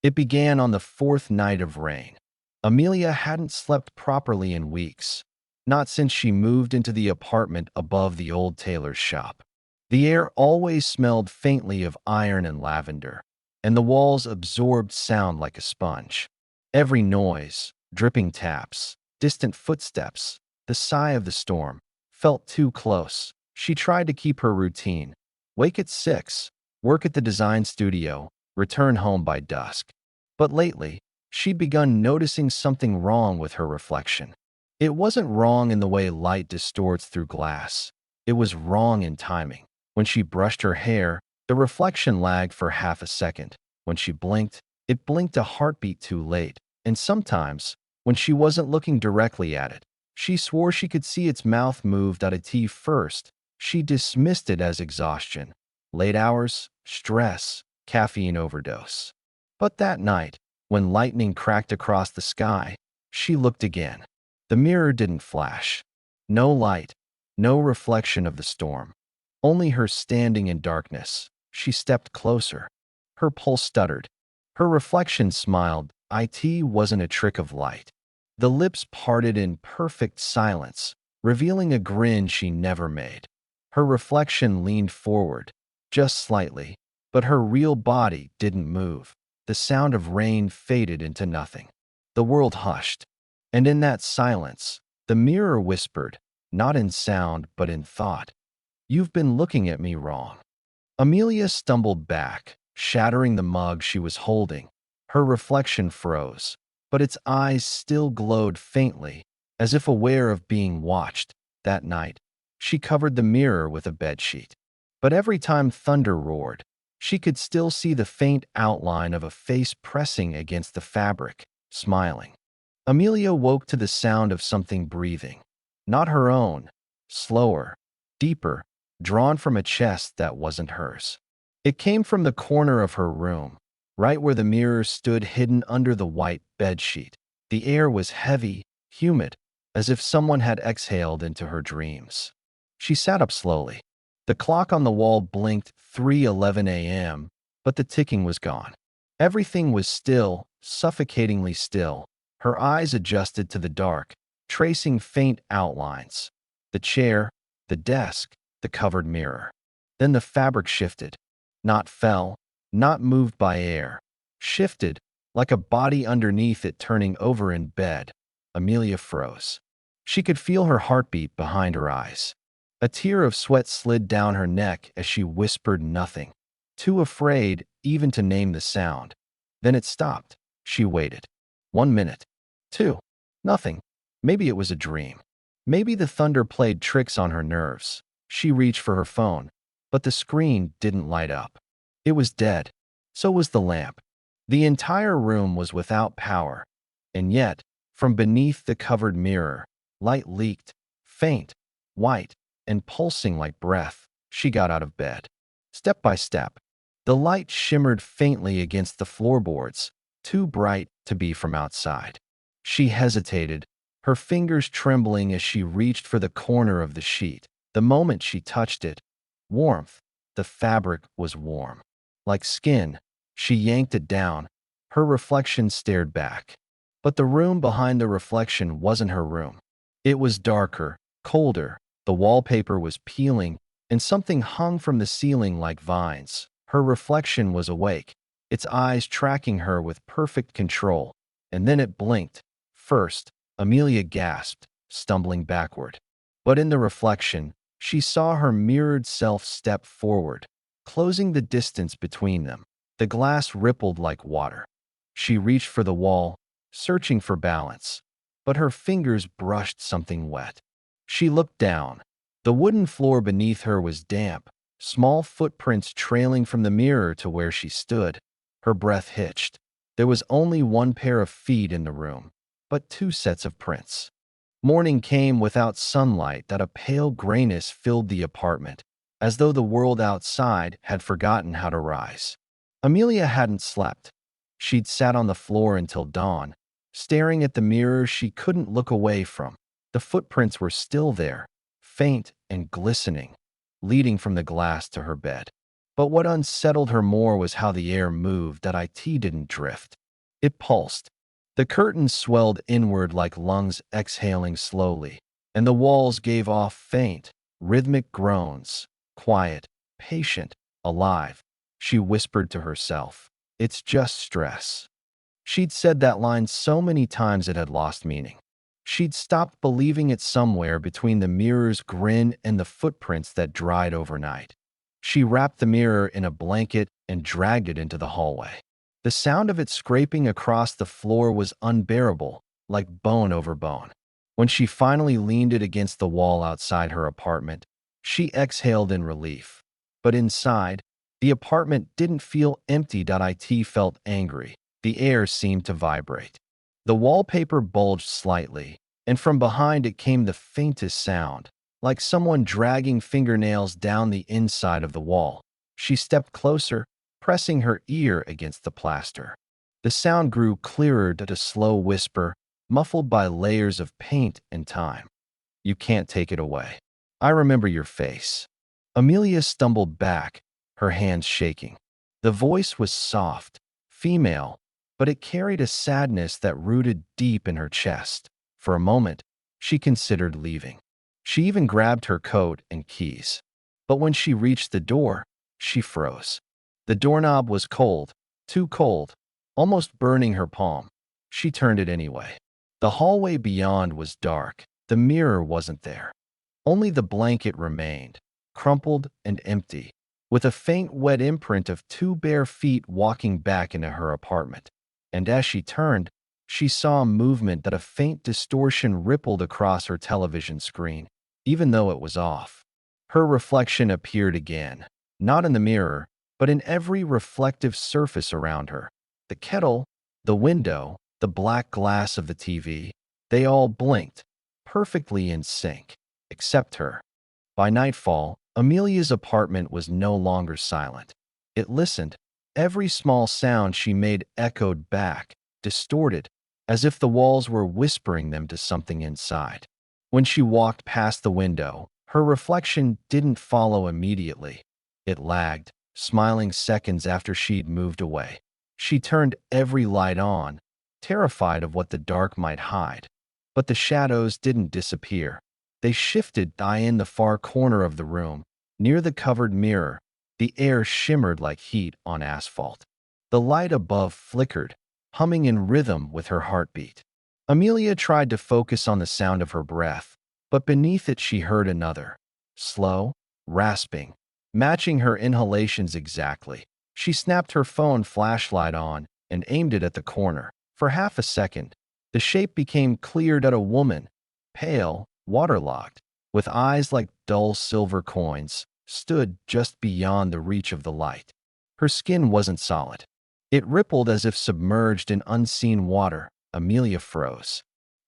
It began on the fourth night of rain. Amelia hadn't slept properly in weeks, not since she moved into the apartment above the old tailor's shop. The air always smelled faintly of iron and lavender, and the walls absorbed sound like a sponge. Every noise, dripping taps, distant footsteps, the sigh of the storm, felt too close. She tried to keep her routine: wake at 6, work at the design studio, return home by dusk. But lately, she'd begun noticing something wrong with her reflection. It wasn't wrong in the way light distorts through glass. It was wrong in timing. When she brushed her hair, the reflection lagged for half a second. When she blinked, it blinked a heartbeat too late. And sometimes, when she wasn't looking directly at it, she swore she could see its mouth moved out of tea first. She dismissed it as exhaustion, late hours, stress, caffeine overdose. But that night, when lightning cracked across the sky, she looked again. The mirror didn't flash. No light, no reflection of the storm. Only her standing in darkness. She stepped closer. Her pulse stuttered. Her reflection smiled. It wasn't a trick of light. The lips parted in perfect silence, revealing a grin she never made. Her reflection leaned forward, just slightly, but her real body didn't move. The sound of rain faded into nothing. The world hushed. And in that silence, the mirror whispered, not in sound but in thought, "You've been looking at me wrong." Amelia stumbled back, shattering the mug she was holding. Her reflection froze, but its eyes still glowed faintly, as if aware of being watched. That night, she covered the mirror with a bedsheet. But every time thunder roared, she could still see the faint outline of a face pressing against the fabric, smiling. Amelia woke to the sound of something breathing. Not her own, slower, deeper, drawn from a chest that wasn't hers. It came from the corner of her room, right where the mirror stood hidden under the white bedsheet. The air was heavy, humid, as if someone had exhaled into her dreams. She sat up slowly. The clock on the wall blinked 3:11 a.m., but the ticking was gone. Everything was still, suffocatingly still. Her eyes adjusted to the dark, tracing faint outlines. The chair, the desk, the covered mirror. Then the fabric shifted. Not fell, not moved by air. Shifted, like a body underneath it turning over in bed. Amelia froze. She could feel her heartbeat behind her eyes. A tear of sweat slid down her neck as she whispered nothing, too afraid even to name the sound. Then it stopped. She waited. 1 minute. 2. Nothing. Maybe it was a dream. Maybe the thunder played tricks on her nerves. She reached for her phone, but the screen didn't light up. It was dead. So was the lamp. The entire room was without power. And yet, from beneath the covered mirror, light leaked, faint, white, and pulsing like breath. She got out of bed. Step by step, the light shimmered faintly against the floorboards, too bright to be from outside. She hesitated, her fingers trembling as she reached for the corner of the sheet. The moment she touched it, warmth. The fabric was warm. Like skin, she yanked it down. Her reflection stared back. But the room behind the reflection wasn't her room. It was darker, colder. The wallpaper was peeling, and something hung from the ceiling like vines. Her reflection was awake, its eyes tracking her with perfect control. And then it blinked. First, Amelia gasped, stumbling backward. But in the reflection, she saw her mirrored self step forward, closing the distance between them. The glass rippled like water. She reached for the wall, searching for balance, but her fingers brushed something wet. She looked down. The wooden floor beneath her was damp, small footprints trailing from the mirror to where she stood. Her breath hitched. There was only one pair of feet in the room, but 2 sets of prints. Morning came without sunlight that a pale grayness filled the apartment, as though the world outside had forgotten how to rise. Amelia hadn't slept. She'd sat on the floor until dawn, staring at the mirror she couldn't look away from. The footprints were still there, faint and glistening, leading from the glass to her bed. But what unsettled her more was how the air moved, that IT didn't drift. It pulsed. The curtains swelled inward like lungs exhaling slowly, and the walls gave off faint, rhythmic groans, quiet, patient, alive. She whispered to herself, "It's just stress." She'd said that line so many times it had lost meaning. She'd stopped believing it somewhere between the mirror's grin and the footprints that dried overnight. She wrapped the mirror in a blanket and dragged it into the hallway. The sound of it scraping across the floor was unbearable, like bone over bone. When she finally leaned it against the wall outside her apartment, she exhaled in relief. But inside, the apartment didn't feel empty. It felt angry. The air seemed to vibrate. The wallpaper bulged slightly, and from behind it came the faintest sound, like someone dragging fingernails down the inside of the wall. She stepped closer, pressing her ear against the plaster. The sound grew clearer to a slow whisper, muffled by layers of paint and time. "You can't take it away. I remember your face." Amelia stumbled back, her hands shaking. The voice was soft, female, but it carried a sadness that rooted deep in her chest. For a moment, she considered leaving. She even grabbed her coat and keys. But when she reached the door, she froze. The doorknob was cold, too cold, almost burning her palm. She turned it anyway. The hallway beyond was dark. The mirror wasn't there. Only the blanket remained, crumpled and empty, with a faint wet imprint of two bare feet walking back into her apartment. And as she turned, she saw a movement, that a faint distortion rippled across her television screen, even though it was off. Her reflection appeared again, not in the mirror, but in every reflective surface around her. The kettle, the window, the black glass of the TV, they all blinked, perfectly in sync, except her. By nightfall, Amelia's apartment was no longer silent. It listened. Every small sound she made echoed back, distorted, as if the walls were whispering them to something inside. When she walked past the window, her reflection didn't follow immediately. It lagged, smiling seconds after she'd moved away. She turned every light on, terrified of what the dark might hide. But the shadows didn't disappear. They shifted in the far corner of the room, near the covered mirror. The air shimmered like heat on asphalt. The light above flickered, humming in rhythm with her heartbeat. Amelia tried to focus on the sound of her breath, but beneath it she heard another, slow, rasping, matching her inhalations exactly. She snapped her phone flashlight on and aimed it at the corner. For half a second, the shape became clear. A woman, pale, waterlogged, with eyes like dull silver coins, stood just beyond the reach of the light. Her skin wasn't solid. It rippled as if submerged in unseen water. Amelia froze.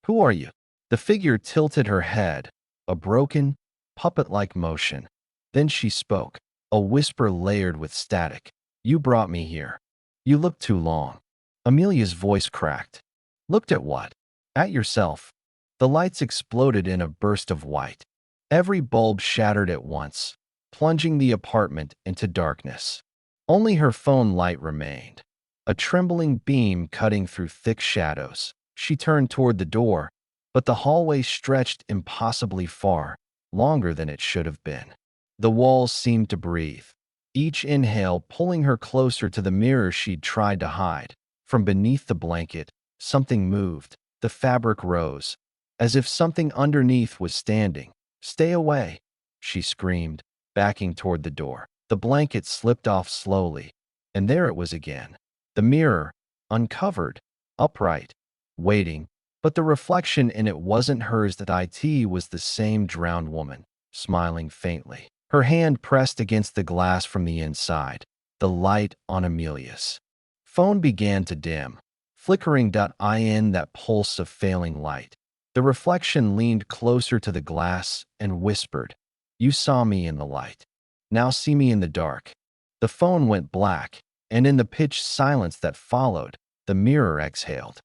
"Who are you?" The figure tilted her head, a broken, puppet-like motion. Then she spoke, a whisper layered with static. "You brought me here. You looked too long." Amelia's voice cracked. "Looked at what?" "At yourself." The lights exploded in a burst of white. Every bulb shattered at once, plunging the apartment into darkness. Only her phone light remained, a trembling beam cutting through thick shadows. She turned toward the door, but the hallway stretched impossibly far, longer than it should have been. The walls seemed to breathe, each inhale pulling her closer to the mirror she'd tried to hide. From beneath the blanket, something moved. The fabric rose, as if something underneath was standing. "Stay away," she screamed, backing toward the door. The blanket slipped off slowly, and there it was again. The mirror, uncovered, upright, waiting, but the reflection in it wasn't hers. That it was the same drowned woman, smiling faintly. Her hand pressed against the glass from the inside, the light on Amelia's phone began to dim, flickering in that pulse of failing light. The reflection leaned closer to the glass and whispered, "You saw me in the light. Now see me in the dark." The phone went black, and in the pitched silence that followed, the mirror exhaled.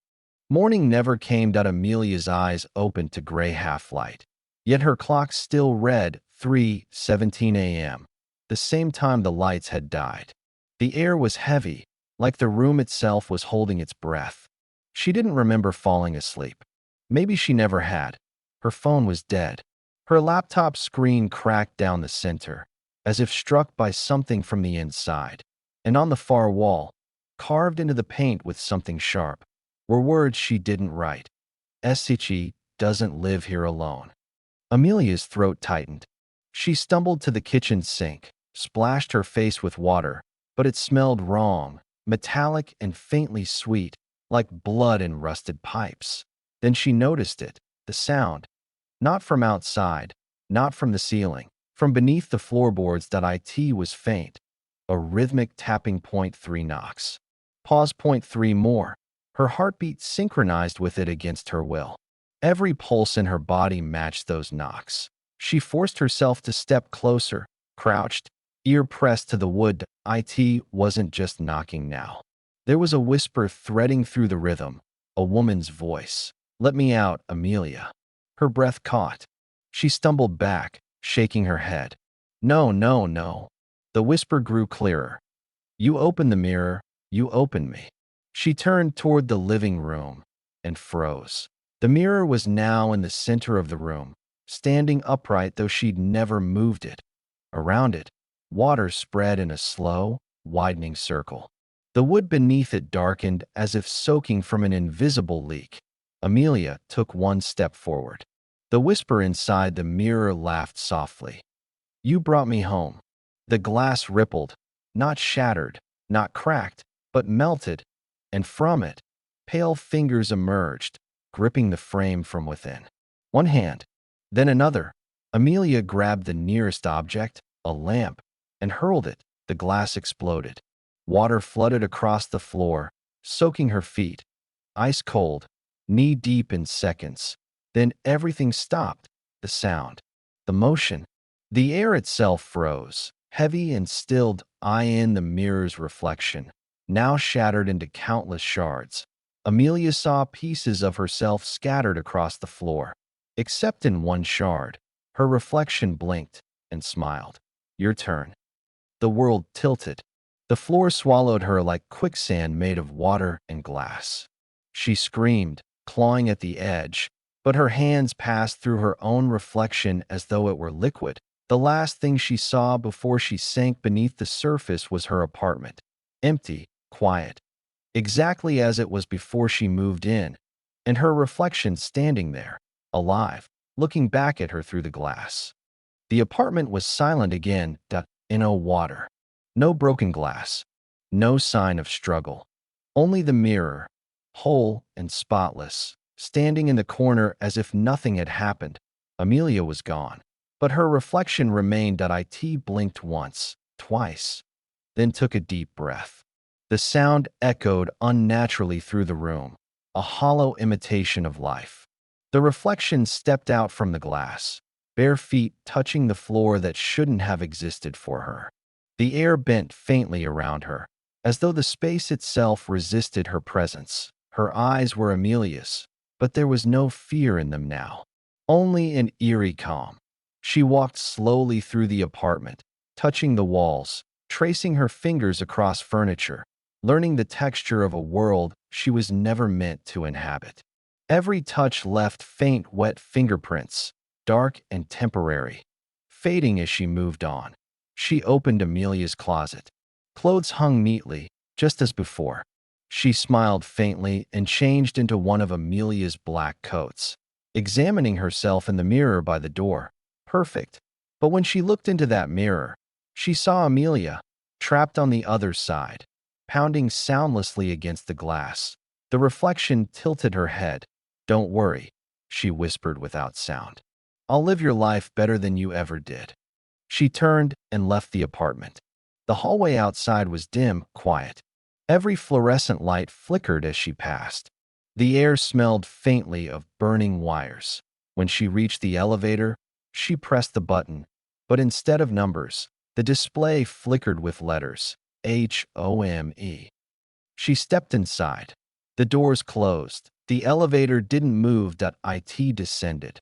Morning never came. Amelia's eyes opened to gray half-light. Yet her clock still read 3:17 a.m. the same time the lights had died. The air was heavy, like the room itself was holding its breath. She didn't remember falling asleep. Maybe she never had. Her phone was dead. Her laptop screen cracked down the center, as if struck by something from the inside. And on the far wall, carved into the paint with something sharp, were words she didn't write. Esichi doesn't live here alone. Amelia's throat tightened. She stumbled to the kitchen sink, splashed her face with water, but it smelled wrong, metallic and faintly sweet, like blood in rusted pipes. Then she noticed it, the sound. Not from outside, not from the ceiling, from beneath the floorboards. It was faint. A rhythmic tapping. Point 3 knocks. Pause. Point 3 more. Her heartbeat synchronized with it against her will. Every pulse in her body matched those knocks. She forced herself to step closer, crouched, ear pressed to the wood. It wasn't just knocking now. There was a whisper threading through the rhythm, a woman's voice. "Let me out, Amelia." Her breath caught. She stumbled back, shaking her head. "No, no, no." The whisper grew clearer. "You opened the mirror, you opened me." She turned toward the living room and froze. The mirror was now in the center of the room, standing upright though she'd never moved it. Around it, water spread in a slow, widening circle. The wood beneath it darkened as if soaking from an invisible leak. Amelia took one step forward. The whisper inside the mirror laughed softly. "You brought me home." The glass rippled, not shattered, not cracked, but melted, and from it, pale fingers emerged, gripping the frame from within. One hand, then another. Amelia grabbed the nearest object, a lamp, and hurled it. The glass exploded. Water flooded across the floor, soaking her feet. Ice cold, knee-deep in seconds. Then everything stopped. The sound, the motion. The air itself froze, heavy and stilled. In the mirror's reflection, now shattered into countless shards. Amelia saw pieces of herself scattered across the floor. Except in one shard, her reflection blinked and smiled. "Your turn." The world tilted. The floor swallowed her like quicksand made of water and glass. She screamed, clawing at the edge, but her hands passed through her own reflection as though it were liquid. The last thing she saw before she sank beneath the surface was her apartment. Empty, quiet, exactly as it was before she moved in, and her reflection standing there, alive, looking back at her through the glass. The apartment was silent again. No water, no broken glass, no sign of struggle. Only the mirror, whole and spotless, standing in the corner as if nothing had happened. Amelia was gone, but her reflection remained. It blinked once, twice, then took a deep breath. The sound echoed unnaturally through the room, a hollow imitation of life. The reflection stepped out from the glass, bare feet touching the floor that shouldn't have existed for her. The air bent faintly around her, as though the space itself resisted her presence. Her eyes were Amelia's, but there was no fear in them now, only an eerie calm. She walked slowly through the apartment, touching the walls, tracing her fingers across furniture, learning the texture of a world she was never meant to inhabit. Every touch left faint, wet fingerprints, dark and temporary, fading as she moved on. She opened Amelia's closet. Clothes hung neatly, just as before. She smiled faintly and changed into one of Amelia's black coats, examining herself in the mirror by the door. Perfect. But when she looked into that mirror, she saw Amelia, trapped on the other side, pounding soundlessly against the glass. The reflection tilted her head. "Don't worry," she whispered without sound. "I'll live your life better than you ever did." She turned and left the apartment. The hallway outside was dim, quiet. Every fluorescent light flickered as she passed. The air smelled faintly of burning wires. When she reached the elevator, she pressed the button, but instead of numbers, the display flickered with letters, HOME. She stepped inside. The doors closed. The elevator didn't move. It descended.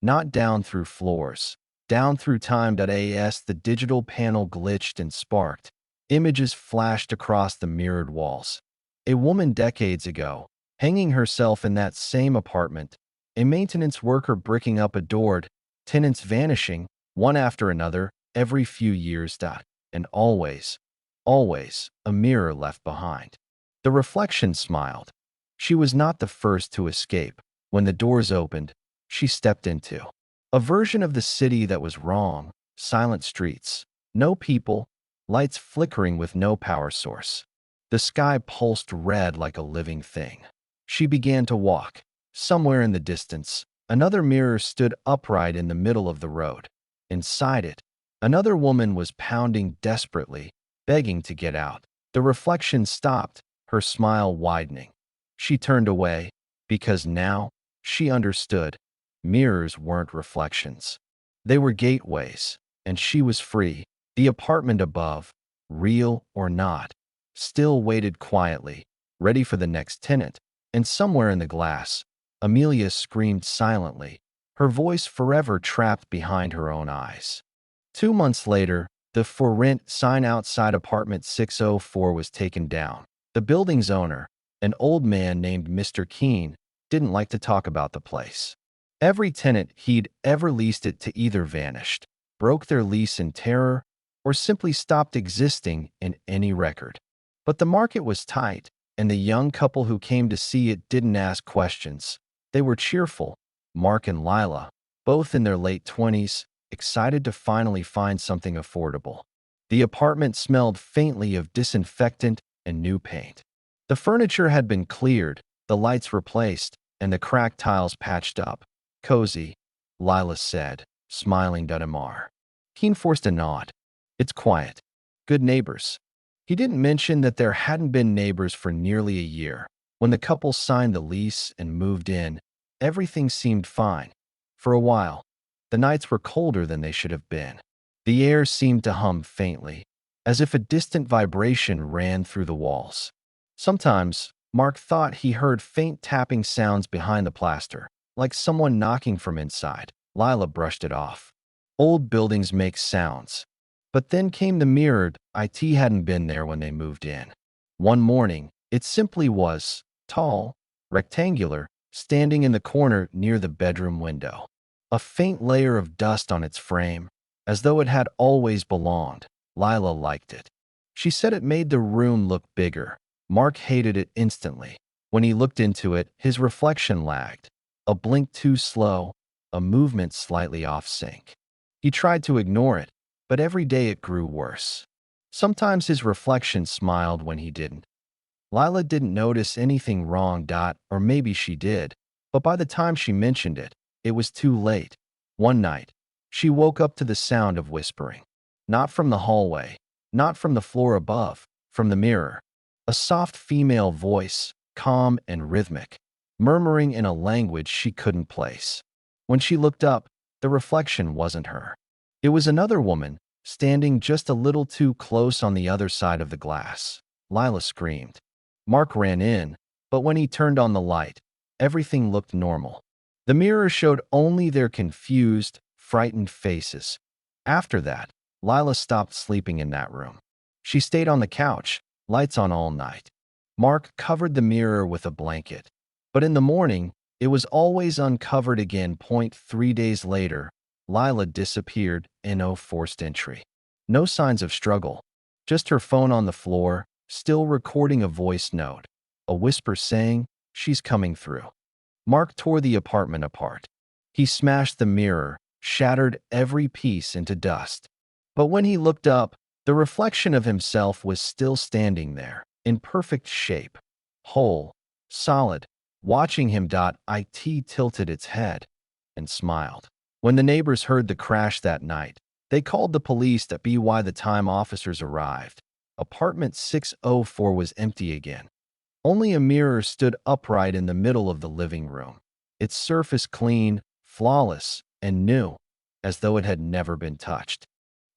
Not down through floors, Down through time.as, the digital panel glitched and sparked. Images flashed across the mirrored walls. A woman decades ago, hanging herself in that same apartment. A maintenance worker bricking up a door. Tenants vanishing, one after another, every few years. And always, a mirror left behind. The reflection smiled. She was not the first to escape. When the doors opened, she stepped into a version of the city that was wrong. Silent streets, no people, lights flickering with no power source. The sky pulsed red like a living thing. She began to walk. Somewhere in the distance, another mirror stood upright in the middle of the road. Inside it, another woman was pounding desperately, begging to get out. The reflection stopped, her smile widening. She turned away, because now she understood. Mirrors weren't reflections. They were gateways, and she was free. The apartment above, real or not, still waited quietly, ready for the next tenant. And somewhere in the glass, Amelia screamed silently, her voice forever trapped behind her own eyes. 2 months later, the for rent sign outside apartment 604 was taken down. The building's owner, an old man named Mr. Keene, didn't like to talk about the place. Every tenant he'd ever leased it to either vanished, broke their lease in terror, or simply stopped existing in any record. But the market was tight, and the young couple who came to see it didn't ask questions. They were cheerful, Mark and Lila, both in their late 20s, excited to finally find something affordable. The apartment smelled faintly of disinfectant and new paint. The furniture had been cleared, the lights replaced, and the cracked tiles patched up. Cozy, Lila said, smiling at Amar. Keene forced a nod. It's quiet. Good neighbors. He didn't mention that there hadn't been neighbors for nearly a year. When the couple signed the lease and moved in, everything seemed fine. For a while, the nights were colder than they should have been. The air seemed to hum faintly, as if a distant vibration ran through the walls. Sometimes, Mark thought he heard faint tapping sounds behind the plaster, like someone knocking from inside. Lila brushed it off. Old buildings make sounds. But then came the mirrored. It hadn't been there when they moved in. One morning, it simply was, tall, rectangular, standing in the corner near the bedroom window. A faint layer of dust on its frame, as though it had always belonged. Lila liked it. She said it made the room look bigger. Mark hated it instantly. When he looked into it, his reflection lagged. A blink too slow, a movement slightly off sync. He tried to ignore it, but every day it grew worse. Sometimes his reflection smiled when he didn't. Lila didn't notice anything wrong, or maybe she did, but by the time she mentioned it, it was too late. One night, she woke up to the sound of whispering. Not from the hallway, not from the floor above, from the mirror. A soft female voice, calm and rhythmic, murmuring in a language she couldn't place. When she looked up, the reflection wasn't her. It was another woman, standing just a little too close on the other side of the glass. Lila screamed. Mark ran in, but when he turned on the light, everything looked normal. The mirror showed only their confused, frightened faces. After that, Lila stopped sleeping in that room. She stayed on the couch, lights on all night. Mark covered the mirror with a blanket. But in the morning, it was always uncovered again. 3 days later, Lila disappeared in no forced entry. No signs of struggle, just her phone on the floor, still recording a voice note, a whisper saying, "She's coming through." Mark tore the apartment apart. He smashed the mirror, shattered every piece into dust. But when he looked up, the reflection of himself was still standing there, in perfect shape, whole, solid. Watching him, it tilted its head and smiled. When the neighbors heard the crash that night, they called the police. By the time officers arrived, apartment 604 was empty again. Only a mirror stood upright in the middle of the living room, its surface clean, flawless, and new, as though it had never been touched.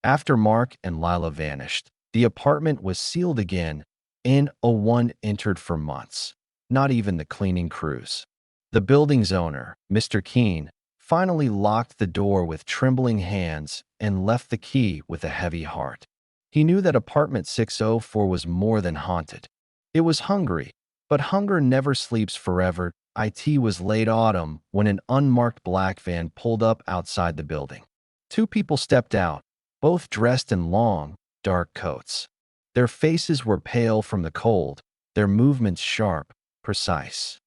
After Mark and Lila vanished, the apartment was sealed again, and no one entered for months, not even the cleaning crews. The building's owner, Mr. Keene, finally locked the door with trembling hands and left the key with a heavy heart. He knew that apartment 604 was more than haunted. It was hungry, but hunger never sleeps forever. It was late autumn when an unmarked black van pulled up outside the building. Two people stepped out, both dressed in long, dark coats. Their faces were pale from the cold, their movements sharp, precise.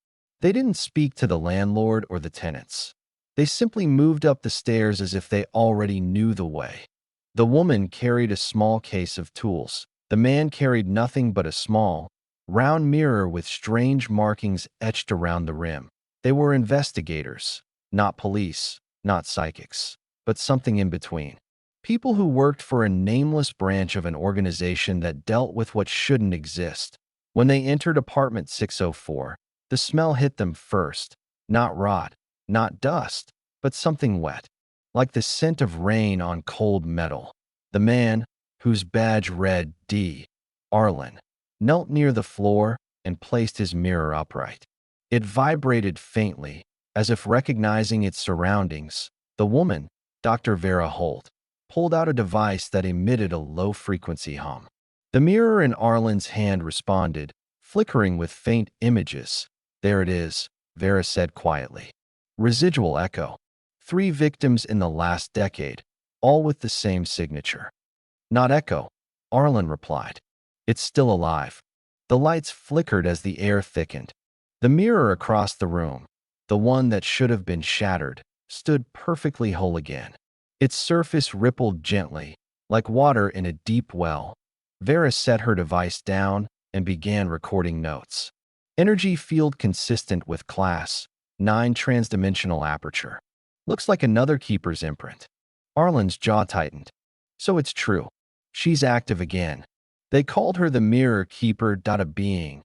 They didn't speak to the landlord or the tenants. They simply moved up the stairs as if they already knew the way. The woman carried a small case of tools. The man carried nothing but a small, round mirror with strange markings etched around the rim. They were investigators, not police, not psychics, but something in between. People who worked for a nameless branch of an organization that dealt with what shouldn't exist. When they entered apartment 604, the smell hit them first. Not rot, not dust, but something wet, like the scent of rain on cold metal. The man, whose badge read D. Arlen, knelt near the floor and placed his mirror upright. It vibrated faintly, as if recognizing its surroundings. The woman, Dr. Vera Holt, pulled out a device that emitted a low-frequency hum. The mirror in Arlen's hand responded, flickering with faint images. "There it is," Vera said quietly. Residual echo. 3 victims in the last decade, all with the same signature. "Not echo," Arlen replied. "It's still alive." The lights flickered as the air thickened. The mirror across the room, the one that should have been shattered, stood perfectly whole again. Its surface rippled gently, like water in a deep well. Vera set her device down and began recording notes. Energy field consistent with class 9 transdimensional aperture. Looks like another keeper's imprint. Arlen's jaw tightened. So it's true. She's active again. They called her the Mirror Keeper. A being,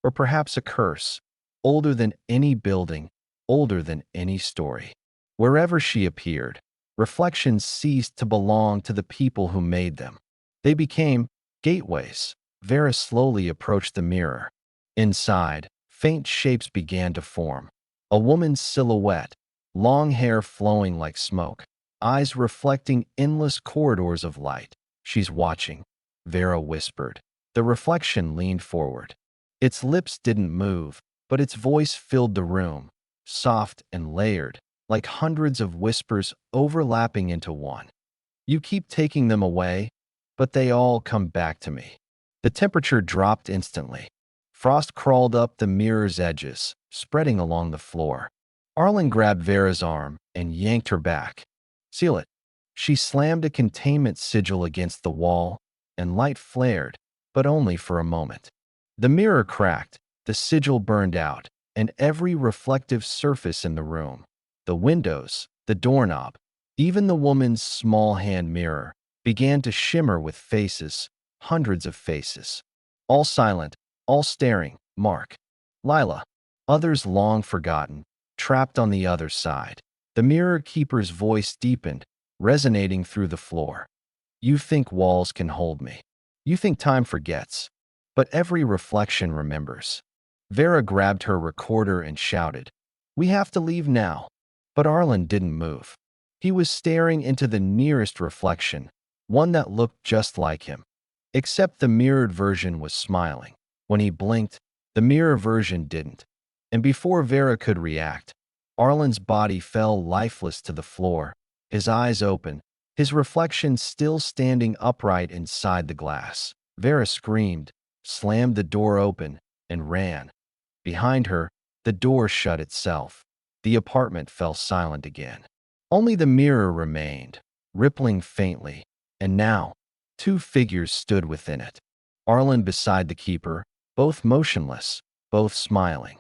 or perhaps a curse, older than any building, older than any story. Wherever she appeared, reflections ceased to belong to the people who made them. They became gateways. Vera slowly approached the mirror. Inside, faint shapes began to form. A woman's silhouette, long hair flowing like smoke, eyes reflecting endless corridors of light. "She's watching," Vera whispered. The reflection leaned forward. Its lips didn't move, but its voice filled the room, soft and layered, like hundreds of whispers overlapping into one. "You keep taking them away, but they all come back to me." The temperature dropped instantly. Frost crawled up the mirror's edges, spreading along the floor. Arlen grabbed Vera's arm and yanked her back. "Seal it." She slammed a containment sigil against the wall, and light flared, but only for a moment. The mirror cracked, the sigil burned out, and every reflective surface in the room, the windows, the doorknob, even the woman's small hand mirror, began to shimmer with faces, hundreds of faces. All silent, all staring. Mark, Lila, others long forgotten, trapped on the other side. The Mirror Keeper's voice deepened, resonating through the floor. "You think walls can hold me. You think time forgets. But every reflection remembers." Vera grabbed her recorder and shouted, "We have to leave now." But Arlen didn't move. He was staring into the nearest reflection, one that looked just like him. Except the mirrored version was smiling. When he blinked, the mirror version didn't. And before Vera could react, Arlen's body fell lifeless to the floor, his eyes open, his reflection still standing upright inside the glass. Vera screamed, slammed the door open, and ran. Behind her, the door shut itself. The apartment fell silent again. Only the mirror remained, rippling faintly, and now, 2 figures stood within it. Arlen beside the keeper, both motionless, both smiling.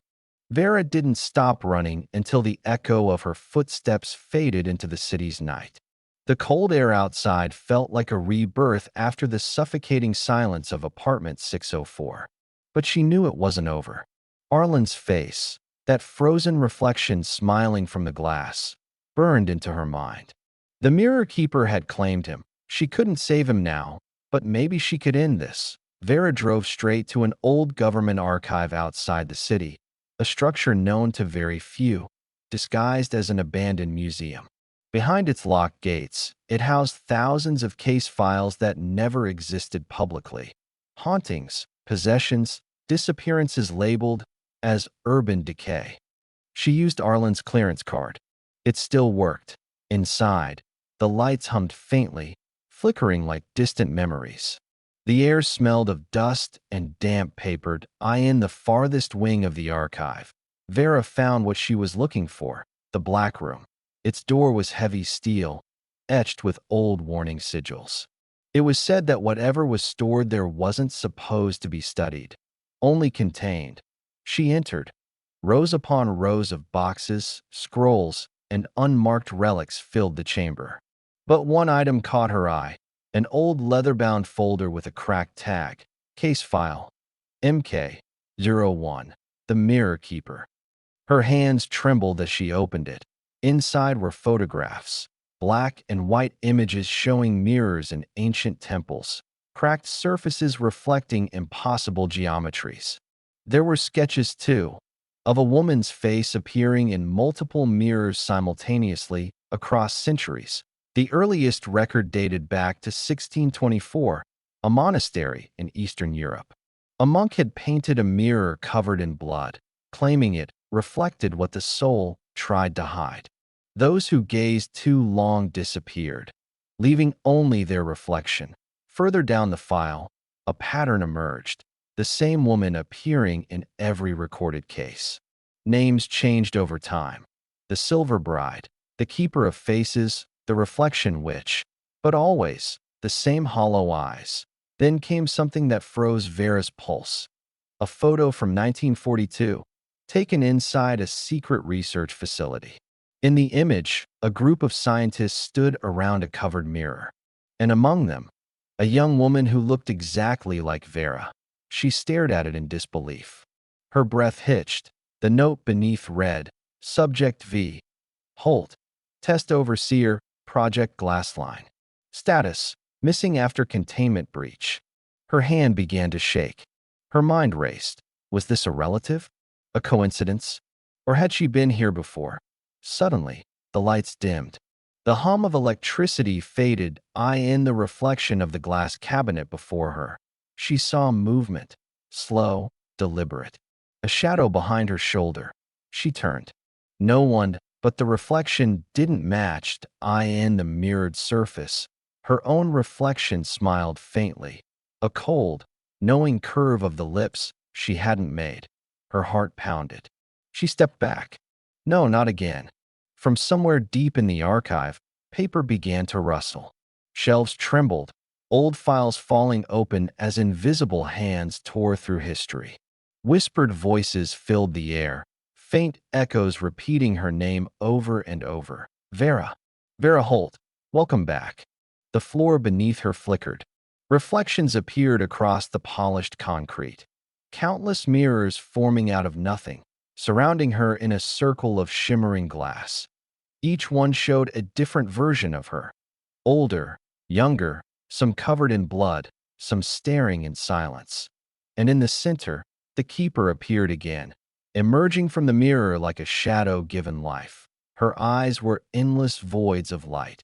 Vera didn't stop running until the echo of her footsteps faded into the city's night. The cold air outside felt like a rebirth after the suffocating silence of apartment 604. But she knew it wasn't over. Arlen's face, that frozen reflection smiling from the glass, burned into her mind. The Mirror Keeper had claimed him. She couldn't save him now, but maybe she could end this. Vera drove straight to an old government archive outside the city, a structure known to very few. disguised as an abandoned museum. Behind its locked gates, it housed thousands of case files that never existed publicly. Hauntings, possessions, disappearances labeled as urban decay. She used Arlen's clearance card. It still worked. Inside, the lights hummed faintly, flickering like distant memories. The air smelled of dust and damp papered. In the farthest wing of the archive, Vera found what she was looking for, the black room. Its door was heavy steel, etched with old warning sigils. It was said that whatever was stored there wasn't supposed to be studied, only contained. She entered. Rows upon rows of boxes, scrolls, and unmarked relics filled the chamber. But one item caught her eye, an old leather-bound folder with a cracked tag, case file, MK-01, the Mirror Keeper. Her hands trembled as she opened it. Inside were photographs, black and white images showing mirrors and ancient temples, cracked surfaces reflecting impossible geometries. There were sketches, too, of a woman's face appearing in multiple mirrors simultaneously across centuries. The earliest record dated back to 1624, a monastery in Eastern Europe. A monk had painted a mirror covered in blood, claiming it reflected what the soul tried to hide. Those who gazed too long disappeared, leaving only their reflection. Further down the file, a pattern emerged, the same woman appearing in every recorded case. Names changed over time. The Silver Bride, the Keeper of Faces, the Reflection Witch, but always the same hollow eyes. Then came something that froze Vera's pulse. A photo from 1942, taken inside a secret research facility. In the image, a group of scientists stood around a covered mirror, and among them, a young woman who looked exactly like Vera. She stared at it in disbelief. Her breath hitched. The note beneath read, Subject V. Holt, Test Overseer, Project Glassline. Status, missing after containment breach. Her hand began to shake. Her mind raced. Was this a relative? A coincidence? Or had she been here before? Suddenly, the lights dimmed. The hum of electricity faded. In the reflection of the glass cabinet before her, she saw movement, slow, deliberate. A shadow behind her shoulder. She turned. No one, but the reflection didn't match. In the mirrored surface, her own reflection smiled faintly. A cold, knowing curve of the lips she hadn't made. Her heart pounded. She stepped back. No, not again. From somewhere deep in the archive, paper began to rustle. Shelves trembled, old files falling open as invisible hands tore through history. Whispered voices filled the air, faint echoes repeating her name over and over. Vera. Vera Holt. Welcome back. The floor beneath her flickered. Reflections appeared across the polished concrete. Countless mirrors forming out of nothing, surrounding her in a circle of shimmering glass. Each one showed a different version of her. Older, younger, some covered in blood, some staring in silence. And in the center, the Keeper appeared again, emerging from the mirror like a shadow given life. Her eyes were endless voids of light.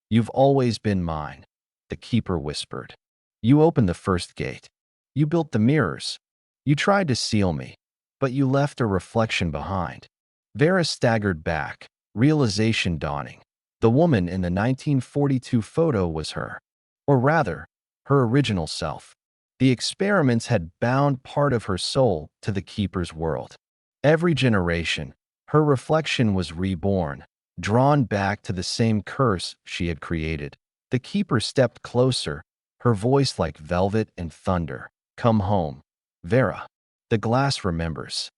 You've always been mine, the Keeper whispered. You opened the first gate. You built the mirrors. You tried to seal me, but you left a reflection behind. Vera staggered back, realization dawning. The woman in the 1942 photo was her. Or rather, her original self. The experiments had bound part of her soul to the Keeper's world. Every generation, her reflection was reborn, drawn back to the same curse she had created. The Keeper stepped closer, her voice like velvet and thunder. Come home, Vera. The glass remembers.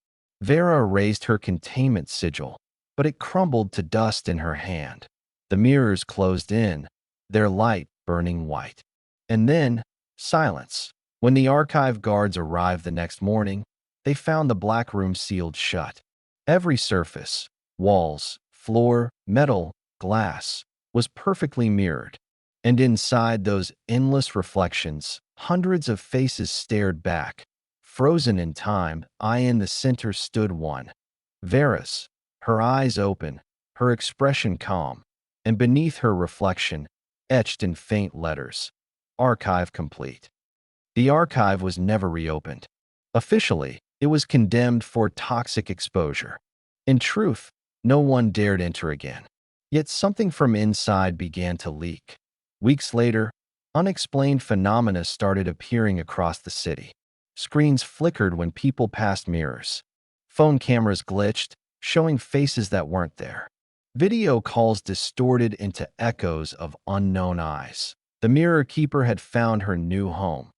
Vera raised her containment sigil, but it crumbled to dust in her hand. The mirrors closed in, their light burning white. And then, silence. When the archive guards arrived the next morning, they found the black room sealed shut. Every surface, walls, floor, metal, glass, was perfectly mirrored. And inside those endless reflections, hundreds of faces stared back. Frozen in time, in the center stood one. Vera's. her eyes open, her expression calm, and beneath her reflection, etched in faint letters, "Archive complete." The archive was never reopened. Officially, it was condemned for toxic exposure. In truth, no one dared enter again. Yet something from inside began to leak. Weeks later, unexplained phenomena started appearing across the city. Screens flickered when people passed mirrors. Phone cameras glitched, showing faces that weren't there. Video calls distorted into echoes of unknown eyes. The Mirror Keeper had found her new home.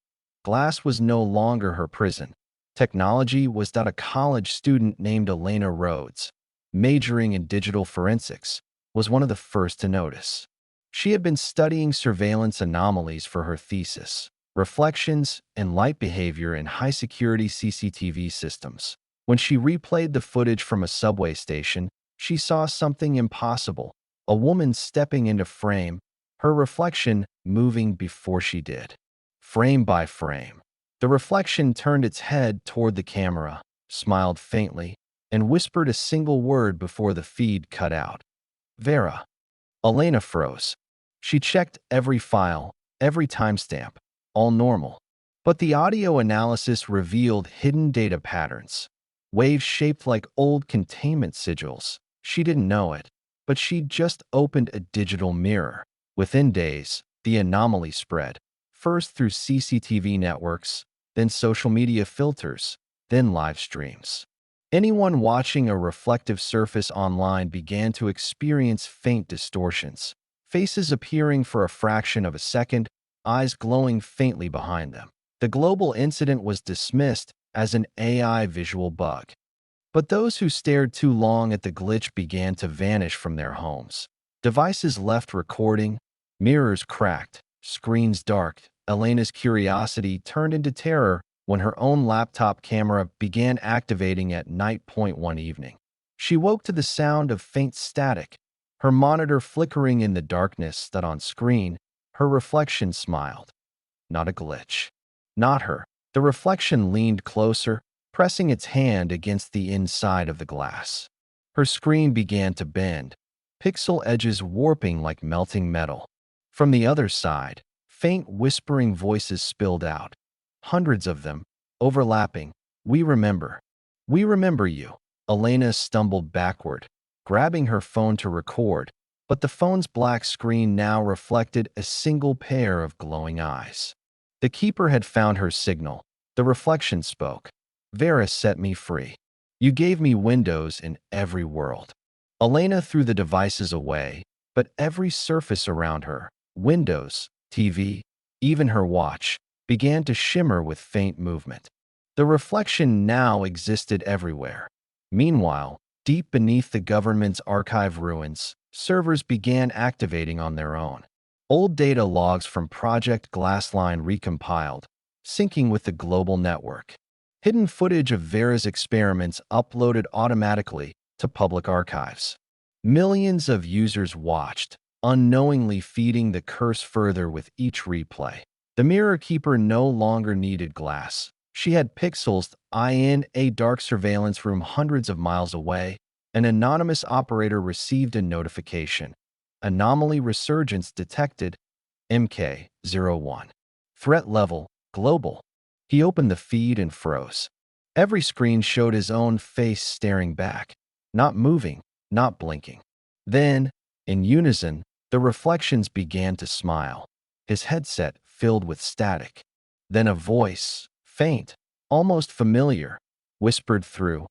Glass was no longer her prison. Technology was that a college student named Elena Rhodes, majoring in digital forensics, was one of the first to notice. She had been studying surveillance anomalies for her thesis, reflections and light behavior in high-security CCTV systems. When she replayed the footage from a subway station, she saw something impossible, a woman stepping into frame, her reflection moving before she did. Frame by frame, the reflection turned its head toward the camera, smiled faintly, and whispered a single word before the feed cut out. "Vera." Elena froze. She checked every file, every timestamp, all normal. But the audio analysis revealed hidden data patterns, waves shaped like old containment sigils. She didn't know it, but she'd just opened a digital mirror. Within days, the anomaly spread, first through CCTV networks, then social media filters, then live streams. Anyone watching a reflective surface online began to experience faint distortions, faces appearing for a fraction of a second, eyes glowing faintly behind them. The global incident was dismissed as an AI visual bug. But those who stared too long at the glitch began to vanish from their homes. Devices left recording, mirrors cracked, screens darked. Elena's curiosity turned into terror when her own laptop camera began activating at night. One evening, she woke to the sound of faint static, her monitor flickering in the darkness. That on screen, her reflection smiled. Not a glitch. Not her. The reflection leaned closer, pressing its hand against the inside of the glass. Her screen began to bend, pixel edges warping like melting metal. From the other side, faint whispering voices spilled out. Hundreds of them, overlapping. "We remember. We remember you." Elena stumbled backward, grabbing her phone to record, but the phone's black screen now reflected a single pair of glowing eyes. The keeper had found her signal. The reflection spoke. "Vera set me free. You gave me windows in every world." Elena threw the devices away, but every surface around her, windows, TV, even her watch, began to shimmer with faint movement. The reflection now existed everywhere. Meanwhile, deep beneath the government's archive ruins, servers began activating on their own. Old data logs from Project Glassline recompiled, syncing with the global network. Hidden footage of Vera's experiments uploaded automatically to public archives. Millions of users watched, unknowingly feeding the curse further with each replay. The Mirror Keeper no longer needed glass. She had pixels in a dark surveillance room hundreds of miles away. An anonymous operator received a notification. Anomaly resurgence detected, MK01. Threat level, global. He opened the feed and froze. Every screen showed his own face staring back, not moving, not blinking. Then, in unison, the reflections began to smile. His headset filled with static. Then a voice, faint, almost familiar, whispered through,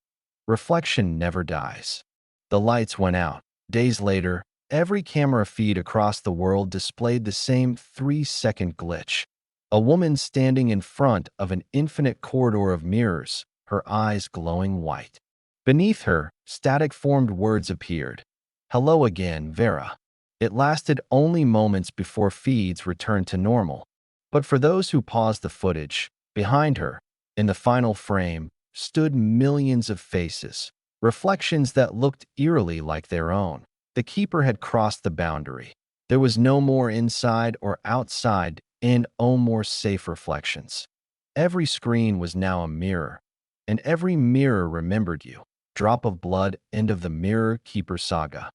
"Reflection never dies." The lights went out. Days later, every camera feed across the world displayed the same 3-second glitch. A woman standing in front of an infinite corridor of mirrors, her eyes glowing white. Beneath her, static-formed words appeared. "Hello again, Vera." It lasted only moments before feeds returned to normal. But for those who paused the footage, behind her, in the final frame, stood millions of faces, reflections that looked eerily like their own. The keeper had crossed the boundary. There was no more inside or outside, and no more safe reflections. Every screen was now a mirror, and every mirror remembered you. Drop of Blood, End of the Mirror Keeper Saga.